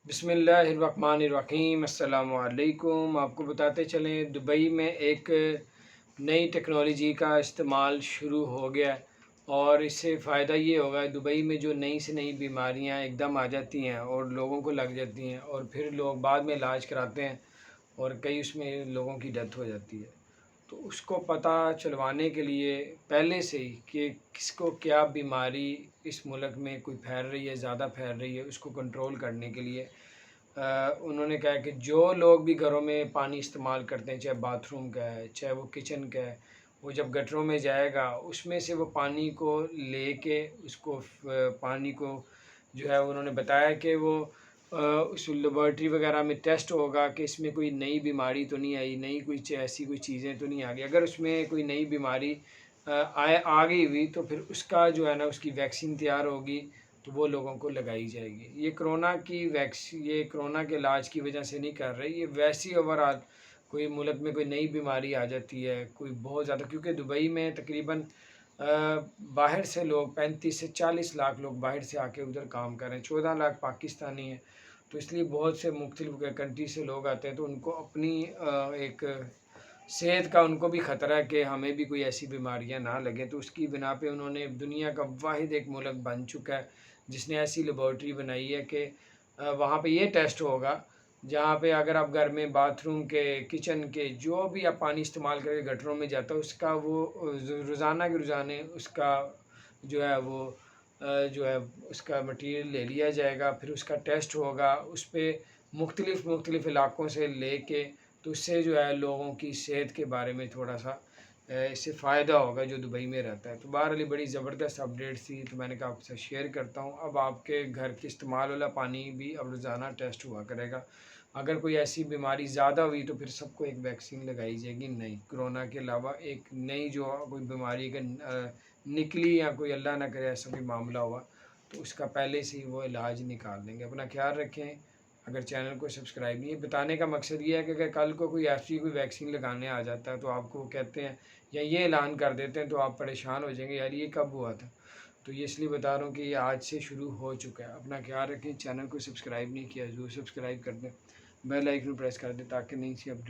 बिस्मिल्लाहिर्रहमानिर्रहीम। अस्सलाम वालेकुम। आपको बताते चलें, दुबई में एक नई टेक्नोलॉजी का इस्तेमाल शुरू हो गया है और इससे फ़ायदा ये होगा, दुबई में जो नई से नई बीमारियां एकदम आ जाती हैं और लोगों को लग जाती हैं और फिर लोग बाद में इलाज कराते हैं और कई उसमें लोगों की डेथ हो जाती है। तो उसको पता चलवाने के लिए पहले से ही कि किसको क्या बीमारी इस मुल्क में कोई फैल रही है, ज़्यादा फैल रही है, उसको कंट्रोल करने के लिए उन्होंने कहा कि जो लोग भी घरों में पानी इस्तेमाल करते हैं, चाहे बाथरूम का है, चाहे वो किचन का है, वो जब गटरों में जाएगा उसमें से वो पानी को लेके उसको पानी को जो है उन्होंने बताया कि वो उस लेबॉर्ट्री वगैरह में टेस्ट होगा कि इसमें कोई नई बीमारी तो नहीं आई, नई कोई ऐसी कोई चीज़ें तो नहीं आ गई। अगर उसमें कोई नई बीमारी आ गई हुई तो फिर उसका जो है ना, उसकी वैक्सीन तैयार होगी तो वो लोगों को लगाई जाएगी। ये कोरोना के इलाज की वजह से नहीं कर रहे, ये वैसी ओवरऑल कोई मुल्क में कोई नई बीमारी आ जाती है, कोई बहुत ज़्यादा, क्योंकि दुबई में तकरीबन बाहर से लोग 35 से 40 लाख लोग बाहर से आके उधर काम कर रहे हैं, 14 लाख पाकिस्तानी हैं। तो इसलिए बहुत से मुख्तलिफ कंट्री से लोग आते हैं, तो उनको अपनी एक सेहत का उनको भी ख़तरा है कि हमें भी कोई ऐसी बीमारियां ना लगें। तो उसकी बिना पे उन्होंने दुनिया का वाहिद एक मुल्क बन चुका है जिसने ऐसी लेबॉर्ट्री बनाई है कि वहाँ पे ये टेस्ट होगा, जहाँ पे अगर आप घर में बाथरूम के, किचन के, जो भी आप पानी इस्तेमाल करके गटरों में जाता है, उसका वो रोज़ाना के रोज़ाने उसका जो है वो जो है उसका मटीरियल ले लिया जाएगा, फिर उसका टेस्ट होगा, उस पर मुख्तलिफ़ इलाक़ों से लेके, तो उससे जो है लोगों की सेहत के बारे में थोड़ा सा इससे फ़ायदा होगा जो दुबई में रहता है। तो बहरहाल बड़ी ज़बरदस्त अपडेट थी, तो मैंने कहा आपसे शेयर करता हूँ। अब आपके घर के इस्तेमाल वाला पानी भी अब रोज़ाना टेस्ट हुआ करेगा। अगर कोई ऐसी बीमारी ज़्यादा हुई तो फिर सबको एक वैक्सीन लगाई जाएगी नई, कोरोना के अलावा एक नई जो कोई बीमारी का निकली या कोई अल्लाह ना करे ऐसा कोई मामला हुआ तो उसका पहले से ही वो इलाज निकाल देंगे। अपना ख्याल रखें। अगर चैनल को सब्सक्राइब नहीं है, बताने का मकसद ये है कि अगर कल को कोई ऐसी कोई वैक्सीन लगाने आ जाता है तो आपको कहते हैं या ये ऐलान कर देते हैं तो आप परेशान हो जाएंगे, यार ये कब हुआ था। तो ये इसलिए बता रहा हूँ कि ये आज से शुरू हो चुका है। अपना ख्याल रखें। चैनल को सब्सक्राइब नहीं किया, ज़रूर सब्सक्राइब कर दें, बेल आइकन प्रेस कर दें ताकि नई सी अपडेट